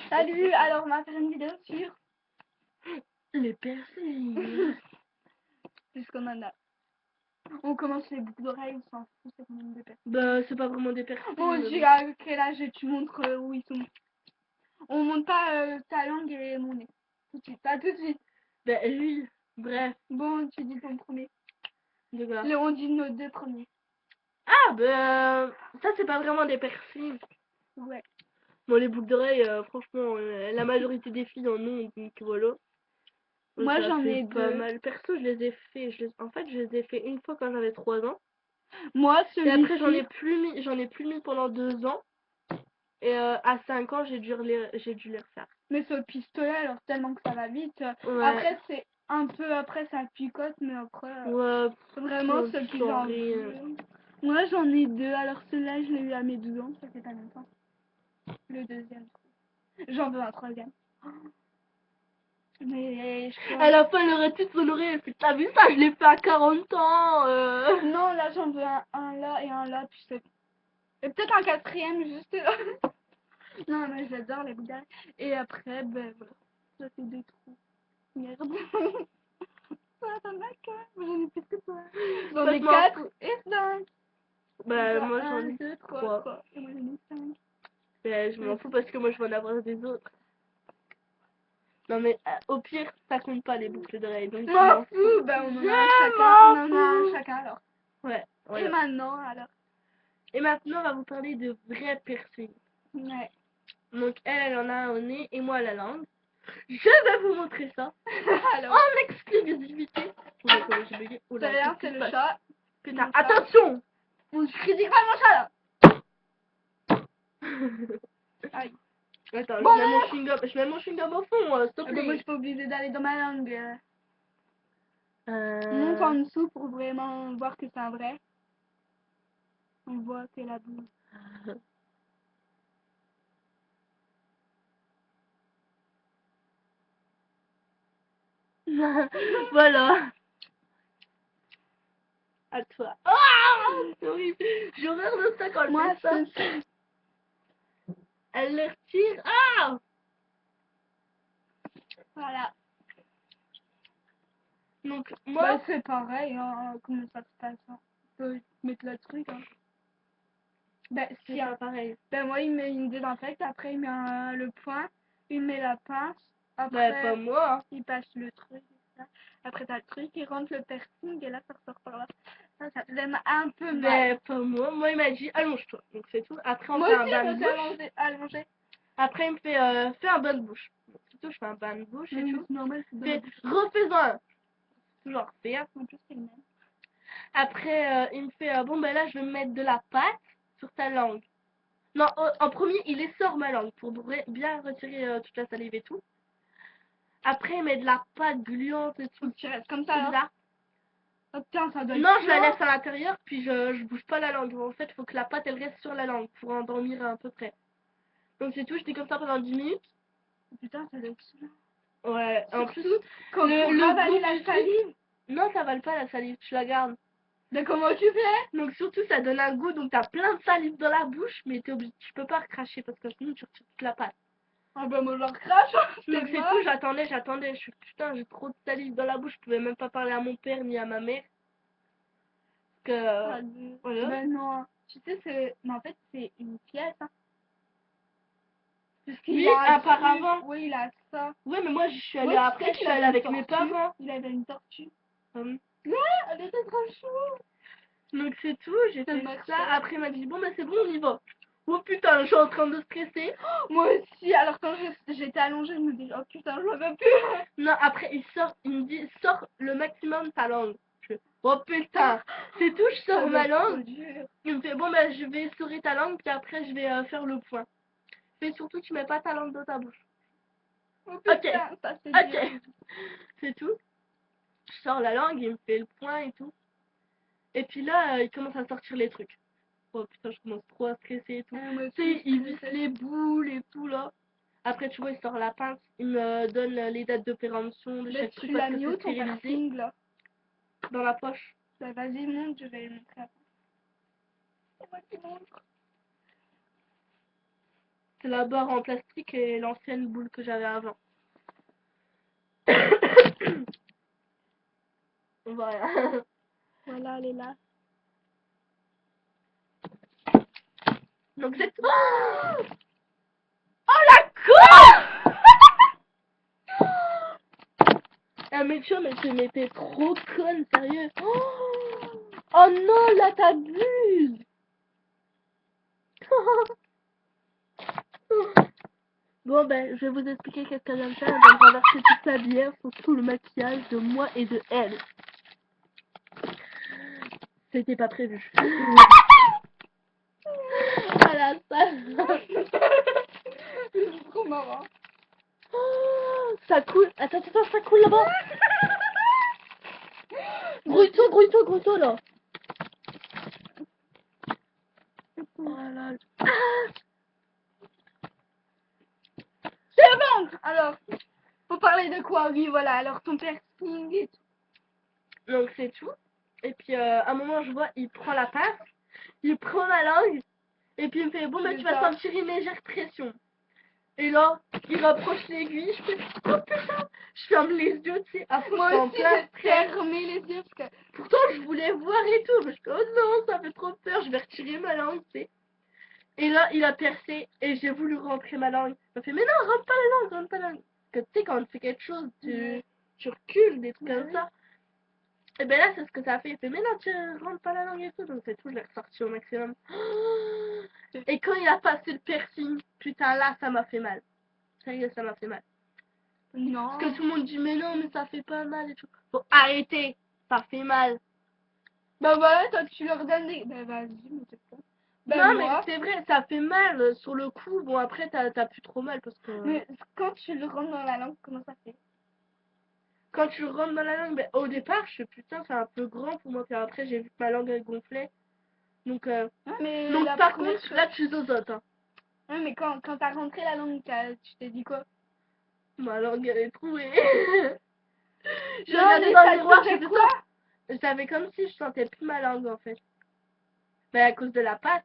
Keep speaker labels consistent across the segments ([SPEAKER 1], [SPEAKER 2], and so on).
[SPEAKER 1] Salut, alors on va faire une vidéo sur
[SPEAKER 2] les piercings.
[SPEAKER 1] puisqu'on en a. On commence les boucles d'oreilles, on s'en fout, c'est même des piercings.
[SPEAKER 2] Bah, c'est pas vraiment des piercings.
[SPEAKER 1] Bon,
[SPEAKER 2] mais
[SPEAKER 1] dis
[SPEAKER 2] bon.
[SPEAKER 1] à quel âge tu montres où ils sont. On monte pas ta langue et mon nez. Tout de suite, pas tout de suite.
[SPEAKER 2] Bah, oui, bref.
[SPEAKER 1] Bon, tu dis ton premier.
[SPEAKER 2] De quoi?
[SPEAKER 1] On dit nos deux premiers.
[SPEAKER 2] Ah, bah, ça, c'est pas vraiment des piercings.
[SPEAKER 1] Ouais.
[SPEAKER 2] Bon, les boucles d'oreilles, franchement, la majorité des filles en ont, donc voilà.
[SPEAKER 1] Moi,
[SPEAKER 2] Ça
[SPEAKER 1] j'en
[SPEAKER 2] fait
[SPEAKER 1] ai
[SPEAKER 2] pas
[SPEAKER 1] deux.
[SPEAKER 2] mal. Perso, je les ai fait. En fait, je les ai fait une fois quand j'avais 3 ans.
[SPEAKER 1] Moi,
[SPEAKER 2] Et après,
[SPEAKER 1] celui-ci.
[SPEAKER 2] j'en ai plus mis pendant 2 ans. Et à 5 ans, j'ai dû les refaire.
[SPEAKER 1] Mais ce pistolet, alors tellement que ça va vite.
[SPEAKER 2] Ouais.
[SPEAKER 1] Après, c'est un peu après, ça picote, mais après.
[SPEAKER 2] Ouais.
[SPEAKER 1] Vraiment,
[SPEAKER 2] ça
[SPEAKER 1] ceux qui
[SPEAKER 2] sent
[SPEAKER 1] en
[SPEAKER 2] rien.
[SPEAKER 1] veulent. Moi, j'en ai deux. Alors, celui-là, je l'ai eu à mes 12 ans, ça fait pas longtemps. Le deuxième. J'en veux un troisième. Mais je
[SPEAKER 2] À la fin, elle aurait tout son oreille. Elle fait, t'as vu ça? Je l'ai fait à 40 ans.
[SPEAKER 1] Non, là, j'en veux un là et un là, puis c'est. Et peut-être un quatrième, juste là. Non, mais j'adore les boules. Et après, ben voilà. Ça fait des trous. Merde. Ça va que j'en ai plus que toi. J'en ai 4 et 5.
[SPEAKER 2] Bah, moi j'en
[SPEAKER 1] 1,
[SPEAKER 2] ai
[SPEAKER 1] 2,
[SPEAKER 2] 3.
[SPEAKER 1] 3. Et moi j'en ai 5.
[SPEAKER 2] Bah, je m'en fous parce que moi je vais en avoir des autres. Non, mais au pire, ça compte pas les boucles d'oreilles. Donc,
[SPEAKER 1] Je m'en fous. Ben on en a un chacun. On en a un chacun alors.
[SPEAKER 2] Ouais.
[SPEAKER 1] Et
[SPEAKER 2] Voilà.
[SPEAKER 1] maintenant alors.
[SPEAKER 2] Et maintenant, on va vous parler de vrais piercings.
[SPEAKER 1] Ouais.
[SPEAKER 2] Donc, elle en a un au nez et moi à la langue. Je vais vous montrer ça.
[SPEAKER 1] Alors.
[SPEAKER 2] En exclusivité. Oula, comment j'ai bugué. Oula,
[SPEAKER 1] Celui-là,
[SPEAKER 2] qu'est-ce qui
[SPEAKER 1] c'est
[SPEAKER 2] se
[SPEAKER 1] le
[SPEAKER 2] passe?
[SPEAKER 1] chat.
[SPEAKER 2] Putain,
[SPEAKER 1] Mon chat.
[SPEAKER 2] attention!
[SPEAKER 1] On critique pas mon chat là. Aïe.
[SPEAKER 2] Attends,
[SPEAKER 1] Bon,
[SPEAKER 2] je mets mon chewing-gum. Je mets mon chewing-gum au fond, s'il te
[SPEAKER 1] ah bah, moi je
[SPEAKER 2] plaît.
[SPEAKER 1] suis pas obligée d'aller dans ma langue. Monte en dessous pour vraiment voir que c'est un vrai. On voit que la boue.
[SPEAKER 2] Voilà. À toi. Ah, c'est horrible. J'ai horreur de ça quand elle
[SPEAKER 1] Moi,
[SPEAKER 2] fait ça. Elle les retire. Ah!
[SPEAKER 1] Voilà.
[SPEAKER 2] Donc, moi...
[SPEAKER 1] Bah, c'est pareil, hein. Comment ça se passe, hein. On peut mettre le truc, hein. Bah,
[SPEAKER 2] c'est
[SPEAKER 1] si,
[SPEAKER 2] pas
[SPEAKER 1] hein.
[SPEAKER 2] pareil.
[SPEAKER 1] Ben, moi, il met une désinfecte, après, il met le point, il met la pince,
[SPEAKER 2] Bah,
[SPEAKER 1] après,
[SPEAKER 2] pas moi.
[SPEAKER 1] il passe le truc, ça. Après, t'as le truc, il rentre le piercing, et là, ça ressort par là. Ça faisait un peu mal.
[SPEAKER 2] Bah, pas moi. Moi, il m'a dit, allonge-toi. Donc, c'est tout. Après, on
[SPEAKER 1] Moi
[SPEAKER 2] fait
[SPEAKER 1] aussi,
[SPEAKER 2] un bain
[SPEAKER 1] je
[SPEAKER 2] de
[SPEAKER 1] me suis
[SPEAKER 2] bouche.
[SPEAKER 1] allongée.
[SPEAKER 2] Après, il me fait, fais un bain de bouche. Donc, c'est tout. Je fais un bain de bouche et tout.
[SPEAKER 1] C'est normal, c'est dans la bouche.
[SPEAKER 2] Refais-en un. Toujours faire.
[SPEAKER 1] En plus, c'est le même.
[SPEAKER 2] Après, il me fait, bon, ben là, je vais me mettre de la pâte sur ta langue. Non, en premier, il essore ma langue pour bien retirer toute la salive et tout. Après, il met de la pâte gluante et tout.
[SPEAKER 1] Tu restes comme ça, alors.
[SPEAKER 2] Là.
[SPEAKER 1] Oh putain, ça doit être
[SPEAKER 2] Non, je la
[SPEAKER 1] chaud.
[SPEAKER 2] laisse à l'intérieur, puis je bouge pas la langue. En fait, il faut que la pâte, elle reste sur la langue pour endormir à peu près. Donc, c'est tout. J'étais comme ça pendant 10 minutes.
[SPEAKER 1] Putain, ça doit être chaud.
[SPEAKER 2] Ouais, en plus,
[SPEAKER 1] Quand
[SPEAKER 2] le
[SPEAKER 1] pour avaler
[SPEAKER 2] goût
[SPEAKER 1] la
[SPEAKER 2] du
[SPEAKER 1] salive.
[SPEAKER 2] non, ça avale pas la salive, tu la gardes.
[SPEAKER 1] Mais comment tu fais?
[SPEAKER 2] Donc, surtout, ça donne un goût. Donc, t'as plein de salive dans la bouche, mais tu peux pas recracher parce que sinon, tu retires toute la pâte.
[SPEAKER 1] Ah bah moi je leur crache.
[SPEAKER 2] Donc c'est tout, j'attendais. Je suis putain, j'ai trop de salive dans la bouche, je pouvais même pas parler à mon père ni à ma mère. Parce que voilà.
[SPEAKER 1] Ben non, tu sais, mais en fait c'est une pièce. Hein. Parce qu'il
[SPEAKER 2] Oui,
[SPEAKER 1] a
[SPEAKER 2] apparemment.
[SPEAKER 1] Oui, il a ça.
[SPEAKER 2] Ouais, mais moi je suis allée
[SPEAKER 1] Ouais,
[SPEAKER 2] après, je suis allée avec mes parents.
[SPEAKER 1] Il avait une tortue.
[SPEAKER 2] Ouais,
[SPEAKER 1] Elle était trop chou.
[SPEAKER 2] donc c'est tout, j'ai fait
[SPEAKER 1] Merci.
[SPEAKER 2] ça. Après il m'a dit bon bah c'est bon, on y va. Oh putain, je suis en train de stresser.
[SPEAKER 1] Moi aussi, alors quand j'étais allongée, je me dis oh putain, je veux plus.
[SPEAKER 2] Non, après il me dit sors le maximum ta langue. Oh putain, c'est tout, je sors ma langue. Il me fait bon bah je vais essorer ta langue puis après je vais faire le point. Mais surtout tu mets pas ta langue dans ta bouche.
[SPEAKER 1] Oh putain,
[SPEAKER 2] Ok,
[SPEAKER 1] ça c'est
[SPEAKER 2] ok, c'est tout. Je sors la langue, il me fait le point et tout. Et puis là, il commence à sortir les trucs. Oh putain, je commence trop à stresser et tout. Tu sais, il visse les boules et tout là. Après, tu vois, il sort la pince, il me donne les dates de péremption de chaque truc parce que c'est stérilisé. Dans la poche.
[SPEAKER 1] Bah, vas-y, monte, je vais le montrer après. C'est moi qui montre.
[SPEAKER 2] C'est la barre en plastique et l'ancienne boule que j'avais avant. Voilà.
[SPEAKER 1] Voilà, elle est là.
[SPEAKER 2] Donc c'est... Oh la con. Ah mais tu vois, mais t'es trop conne, sérieux. Oh non, là t'abuses. Bon ben, je vais vous expliquer qu'est-ce qu'elle vient de faire. Elle vient de renverser toute la bière sur tout le maquillage de moi et de elle. C'était pas prévu. Voilà, ça.
[SPEAKER 1] C'est trop marrant.
[SPEAKER 2] Oh, ça coule. Attends, ça coule là-bas. Grouille-toi là. Voilà.
[SPEAKER 1] C'est bon. Alors, faut parler de quoi? Oui, voilà. Alors, ton piercing et tout.
[SPEAKER 2] Donc c'est tout. Et puis à un moment, je vois, il prend la passe, il prend ma langue, et puis il me fait bon, bah tu vas sentir une légère pression. Et là, il rapproche l'aiguille, je fais oh putain, je ferme les yeux, tu sais, à fond,
[SPEAKER 1] Moi
[SPEAKER 2] j'étais en
[SPEAKER 1] aussi,
[SPEAKER 2] plein
[SPEAKER 1] j'ai
[SPEAKER 2] stress.
[SPEAKER 1] fermé les yeux parce que...
[SPEAKER 2] Pourtant, je voulais voir et tout, mais je fais oh non, ça fait trop peur, je vais retirer ma langue, tu sais. Et là, il a percé, et j'ai voulu rentrer ma langue. Il m'a fait mais non, rentre pas la langue, rentre pas la langue. Parce que tu sais, quand on fait quelque chose, tu recules, des trucs comme ça. Et ben là, c'est ce que ça a fait. Il fait, mais non, tu rentres pas la langue et tout. Donc c'est tout, je l'ai ressorti au maximum. Et quand il a passé le piercing, putain, là, ça m'a fait mal. Sérieux, ça m'a fait mal.
[SPEAKER 1] Non.
[SPEAKER 2] Parce que tout le monde dit, mais non, mais ça fait pas mal et tout. Faut arrêter, ça fait mal.
[SPEAKER 1] Bah voilà, toi, tu leur donnes des... Bah vas-y, mais c'est pas... Bah
[SPEAKER 2] Non, mais
[SPEAKER 1] moi...
[SPEAKER 2] c'est vrai, ça fait mal sur le coup. Bon, après, t'as plus trop mal parce que...
[SPEAKER 1] Mais quand tu le rentres dans la langue, comment ça fait?
[SPEAKER 2] Quand tu rentres dans la langue, ben, au départ, je fais, putain, c'est un peu grand pour moi. Puis après, j'ai vu que ma langue, elle gonflait. Donc,
[SPEAKER 1] mais
[SPEAKER 2] donc
[SPEAKER 1] la
[SPEAKER 2] par
[SPEAKER 1] première
[SPEAKER 2] contre,
[SPEAKER 1] chose...
[SPEAKER 2] là, tu zozotes, hein.
[SPEAKER 1] Ouais, mais quand t'as rentré la langue, tu t'es dit quoi?
[SPEAKER 2] Ma langue, elle est trouée. Je
[SPEAKER 1] Non,
[SPEAKER 2] regardais
[SPEAKER 1] mais
[SPEAKER 2] dans
[SPEAKER 1] ça
[SPEAKER 2] le
[SPEAKER 1] te
[SPEAKER 2] miroir, je
[SPEAKER 1] faisait
[SPEAKER 2] fais
[SPEAKER 1] quoi?
[SPEAKER 2] ça. J'avais comme si je sentais plus ma langue, en fait. Mais à cause de la pâte.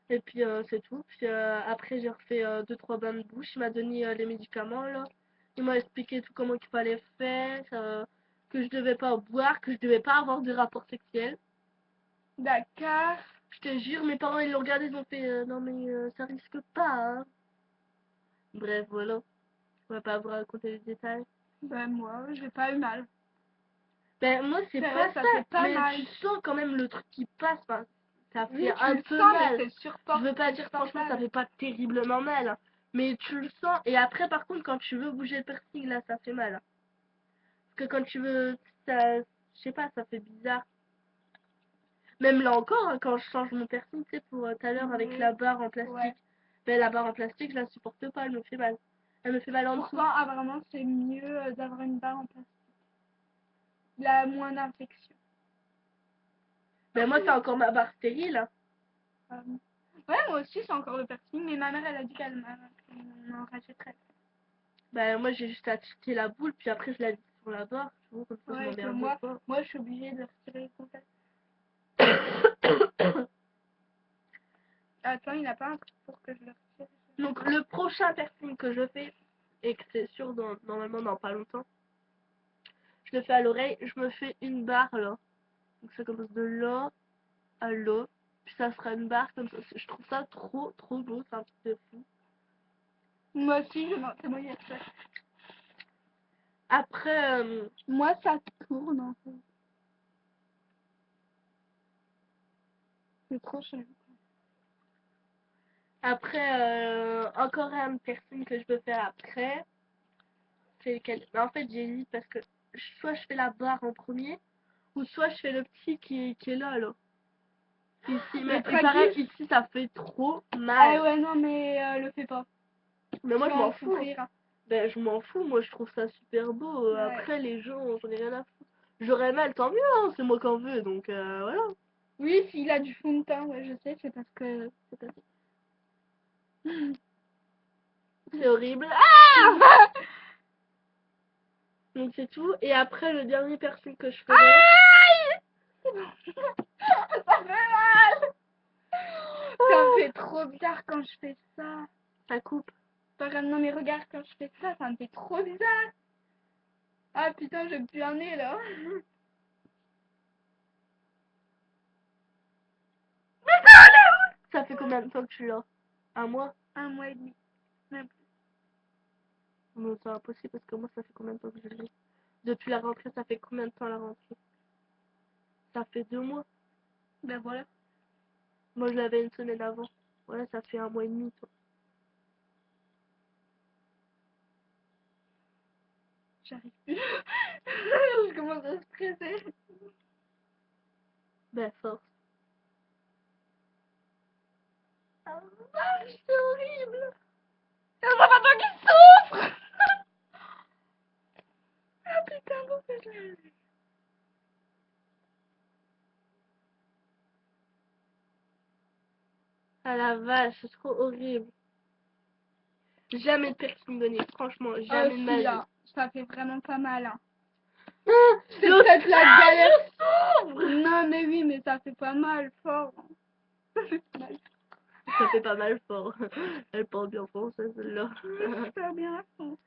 [SPEAKER 2] Et puis, c'est tout. Puis après, j'ai refait 2-3 bains de bouche. Il m'a donné les médicaments, là. Il m'a expliqué tout comment il fallait faire, que je devais pas boire, que je devais pas avoir de rapport sexuel.
[SPEAKER 1] D'accord.
[SPEAKER 2] Je te jure, mes parents, ils l'ont regardé, ils ont fait non, mais ça risque pas, hein. Bref, voilà. On va pas vous raconter les détails.
[SPEAKER 1] Ben moi, j'ai pas eu mal.
[SPEAKER 2] Ben, moi, c'est
[SPEAKER 1] C'est
[SPEAKER 2] pas
[SPEAKER 1] vrai, ça
[SPEAKER 2] ça,
[SPEAKER 1] fait pas
[SPEAKER 2] mais
[SPEAKER 1] mal.
[SPEAKER 2] tu sens quand même le truc qui passe, enfin, ça
[SPEAKER 1] Oui,
[SPEAKER 2] fait
[SPEAKER 1] tu
[SPEAKER 2] un
[SPEAKER 1] le
[SPEAKER 2] peu
[SPEAKER 1] sens,
[SPEAKER 2] mal.
[SPEAKER 1] mais c'est
[SPEAKER 2] Je veux pas dire, franchement, ça fait pas terriblement mal, hein. Mais tu le sens, et après, par contre, quand tu veux bouger le piercing, là, ça fait mal, hein. Parce que quand tu veux, ça, je sais pas, ça fait bizarre. Même là encore, hein, quand je change mon piercing, tu sais, pour tout à l'heure avec la barre en plastique.
[SPEAKER 1] Ouais.
[SPEAKER 2] Ben, la barre en plastique, je la supporte pas, elle me fait mal. Elle me fait mal en dessous.
[SPEAKER 1] Pourtant, apparemment, c'est mieux d'avoir une barre en plastique. Il a moins d'infection.
[SPEAKER 2] Ben, moi, c'est encore ma barre stérile, hein.
[SPEAKER 1] Ouais, moi aussi, c'est encore le piercing, mais ma mère, elle a dit qu'elle m'en rachèterait.
[SPEAKER 2] Ben, moi, j'ai juste à acheter la boule, puis après, je la vis sur la barre. Tu vois, comme ça, je
[SPEAKER 1] Ouais, que
[SPEAKER 2] m'emmerde pas.
[SPEAKER 1] moi, je suis obligée de le retirer complètement. Attends, il n'a pas un truc pour que je le retire.
[SPEAKER 2] Donc, le prochain piercing que je fais, et que c'est sûr, normalement, dans pas longtemps, je le fais à l'oreille, je me fais une barre, là. Donc, ça commence de là à là. Puis ça sera une barre comme ça. Je trouve ça trop, trop beau, c'est un truc de fou.
[SPEAKER 1] Moi aussi, c'est moi qui ai fait.
[SPEAKER 2] Après,
[SPEAKER 1] Moi, ça tourne, en fait. C'est trop cher.
[SPEAKER 2] après, encore un piercing que je veux faire après, c'est lequel? Mais en fait, j'hésite parce que soit je fais la barre en premier, ou soit je fais le petit qui est là, là. Ici, mais il paraît ici ça fait trop mal.
[SPEAKER 1] Ah ouais, non, mais le fais pas.
[SPEAKER 2] Mais moi
[SPEAKER 1] Tu
[SPEAKER 2] je
[SPEAKER 1] vas en
[SPEAKER 2] m'en fous.
[SPEAKER 1] souffrir.
[SPEAKER 2] Ben je m'en fous, moi je trouve ça super beau.
[SPEAKER 1] Ouais.
[SPEAKER 2] Après les gens, j'en ai rien à foutre. J'aurais mal, tant mieux, hein, c'est moi qui en veux, donc voilà.
[SPEAKER 1] Oui, s'il a du fond de teint, ouais, je sais, c'est parce que... C'est parce que...
[SPEAKER 2] C'est horrible. Ah donc c'est tout. Et après le dernier piercing que je ferai.
[SPEAKER 1] Ça fait mal. C'est Ça me fait trop bizarre quand je fais ça.
[SPEAKER 2] Ça coupe.
[SPEAKER 1] Non mais regarde, quand je fais ça, ça me fait trop bizarre. Ah putain, j'ai plus un nez là.
[SPEAKER 2] Ça fait combien de temps que tu l'as? Un mois?
[SPEAKER 1] 1 mois et demi. Même plus.
[SPEAKER 2] Non, c'est impossible parce que moi, ça fait combien de temps que je l'ai? Depuis la rentrée, ça fait combien de temps la rentrée? Ça fait 2 mois.
[SPEAKER 1] Ben voilà.
[SPEAKER 2] Moi, je l'avais une semaine avant. Ouais, ça fait 1 mois et demi, toi.
[SPEAKER 1] J'arrive plus. Je commence à stresser.
[SPEAKER 2] Ben, force.
[SPEAKER 1] Ah, c'est horrible. C'est pas toi qui souffre. Ah putain, pourquoi je l'ai vu?
[SPEAKER 2] Ah la vache, c'est trop horrible. Jamais de piercing donné, franchement,
[SPEAKER 1] Oh
[SPEAKER 2] jamais de
[SPEAKER 1] si
[SPEAKER 2] ma vie.
[SPEAKER 1] là, ça fait vraiment pas mal. Hein.
[SPEAKER 2] Ah,
[SPEAKER 1] C'est
[SPEAKER 2] l'autre-
[SPEAKER 1] peut-être la galère.
[SPEAKER 2] Ah, je s'ouvre.
[SPEAKER 1] Non mais oui, mais ça fait pas mal fort. Ça fait pas mal.
[SPEAKER 2] Ça fait pas mal fort. Elle parle bien français, celle-là.
[SPEAKER 1] Super bien fort.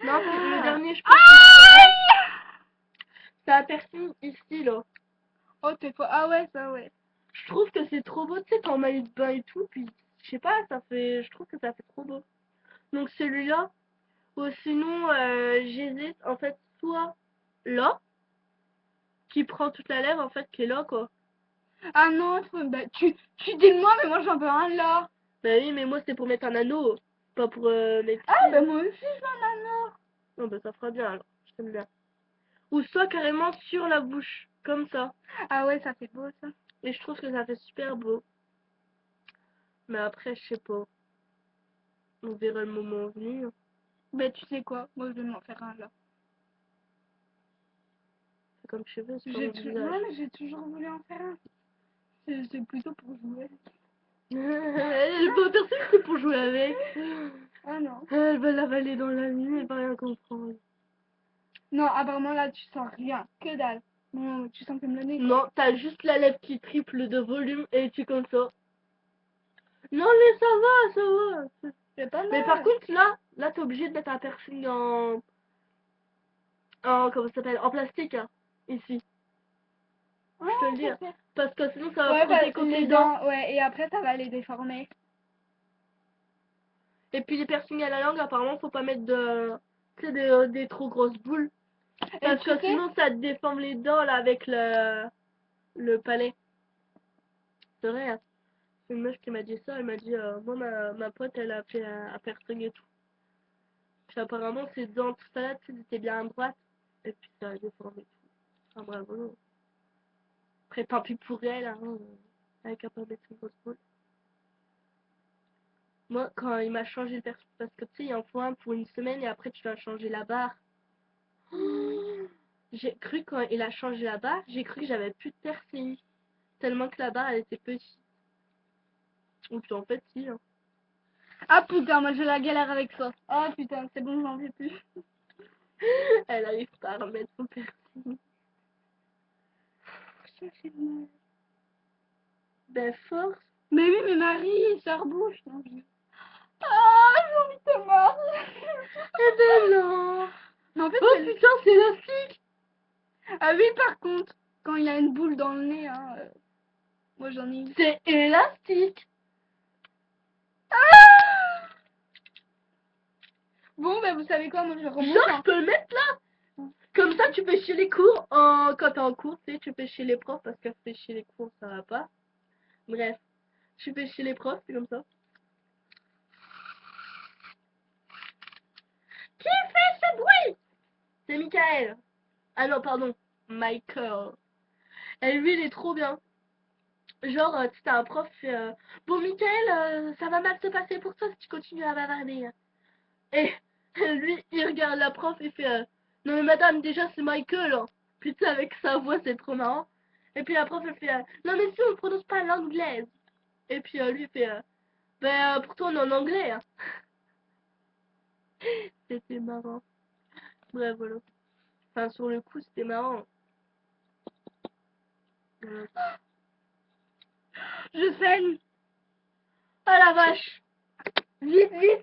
[SPEAKER 2] Non, le dernier, je pense que
[SPEAKER 1] Aïe!
[SPEAKER 2] c'est un piercing ici, là.
[SPEAKER 1] Oh t'es pas. Ah ouais, ça ouais.
[SPEAKER 2] Je trouve que c'est trop beau, tu sais, quand maillot de bain et tout, puis je sais pas, je trouve que ça fait trop beau. Donc celui-là, ou sinon, j'hésite, en fait, soit là, qui prend toute la lèvre, en fait, qui est là, quoi.
[SPEAKER 1] Ah non, bah, tu dis moi, mais moi j'en veux un là.
[SPEAKER 2] Bah oui, mais moi, c'est pour mettre un anneau, pas pour mes petits.
[SPEAKER 1] Ah bah moi aussi je veux un anneau.
[SPEAKER 2] Non, bah ça fera bien, alors, j'aime bien. Ou soit carrément sur la bouche, comme ça.
[SPEAKER 1] Ah ouais, ça fait beau ça.
[SPEAKER 2] Et je trouve que ça fait super beau. Mais après, je sais pas. On verra le moment venu.
[SPEAKER 1] Bah tu sais quoi, moi je vais m'en faire un là.
[SPEAKER 2] C'est comme tu veux, c'est pas mon visage.
[SPEAKER 1] Ouais, mais j'ai toujours voulu en faire un. C'est plutôt pour jouer.
[SPEAKER 2] Elle est pas personne que c'est pour jouer avec.
[SPEAKER 1] Ah non.
[SPEAKER 2] Elle va l'avaler dans la nuit, elle va rien comprendre.
[SPEAKER 1] Non, apparemment là tu sens rien, que dalle. Non, tu sens comme le nez quoi.
[SPEAKER 2] Non, t'as juste la lèvre qui triple de volume et tu comme ça. Non mais ça va, ça va.
[SPEAKER 1] C'est pas mal.
[SPEAKER 2] Mais par contre là t'es obligé de mettre un piercing comment ça s'appelle, en plastique, hein, ici.
[SPEAKER 1] Ouais,
[SPEAKER 2] Je te le dis.
[SPEAKER 1] je sais.
[SPEAKER 2] Parce que sinon ça va
[SPEAKER 1] Ouais,
[SPEAKER 2] frotter
[SPEAKER 1] bah,
[SPEAKER 2] contre
[SPEAKER 1] les
[SPEAKER 2] les dents.
[SPEAKER 1] dents, ouais, et après ça va les déformer.
[SPEAKER 2] Et puis les piercings à la langue, apparemment faut pas mettre tu sais, des trop grosses boules. Parce
[SPEAKER 1] tu
[SPEAKER 2] que
[SPEAKER 1] sais,
[SPEAKER 2] sinon ça te déforme les dents là avec le palais. C'est vrai, hein. C'est une meuf qui m'a dit ça, elle m'a dit moi ma pote elle a fait un piercing et tout. Puis apparemment ses dents tout ça là, tu sais, étaient bien droites. Et puis ça a déformé tout. Enfin bravo. Après tant pis pour elle, hein, elle est capable de mettre une grosse boule. Moi quand il m'a changé le piercing, parce que tu sais il en faut un pour une semaine et après tu dois changer la barre. J'ai cru quand il a changé la barre, j'ai cru que j'avais plus de piercing. Tellement que la barre elle était petite. Ou puis en fait si, hein.
[SPEAKER 1] ah putain, moi j'ai la galère avec ça. Ah putain, c'est bon, j'en veux plus.
[SPEAKER 2] Elle arrive pas à remettre son piercing.
[SPEAKER 1] Ça fait mal.
[SPEAKER 2] Ben force.
[SPEAKER 1] Mais oui, mais Marie, ça rebouche. Ah, j'ai envie de te mordre.
[SPEAKER 2] Eh ben non.
[SPEAKER 1] Mais en fait,
[SPEAKER 2] Oh putain, c'est élastique.
[SPEAKER 1] ah oui, par contre, quand il y a une boule dans le nez, hein, moi j'en ai une.
[SPEAKER 2] C'est élastique.
[SPEAKER 1] Ah bon, bah vous savez quoi, moi je remonte.
[SPEAKER 2] Genre, je peux le mettre là. Comme ça, tu fais chier les cours. Quand t'es en cours, tu sais, tu fais chier les profs parce que faire chier les cours, ça va pas. Bref, tu fais chier les profs, c'est comme ça. Qui fait ce bruit? C'est Michael. Ah non, pardon. Michael. Et lui, il est trop bien. Genre, tu sais, t'as un prof qui fait bon, Michael, ça va mal se passer pour toi si tu continues à bavarder. Et lui, il regarde la prof et fait non, mais madame, déjà, c'est Michael. Hein. Puis tu sais, avec sa voix, c'est trop marrant. Et puis la prof, elle fait non, mais si, on ne prononce pas l'anglaise. Et puis lui, il fait ben, pourtant, on est en anglais. Hein. C'était marrant. Bref, voilà. Enfin, sur le coup, c'était marrant.
[SPEAKER 1] Je saigne.
[SPEAKER 2] Oh la vache. Vite, vite.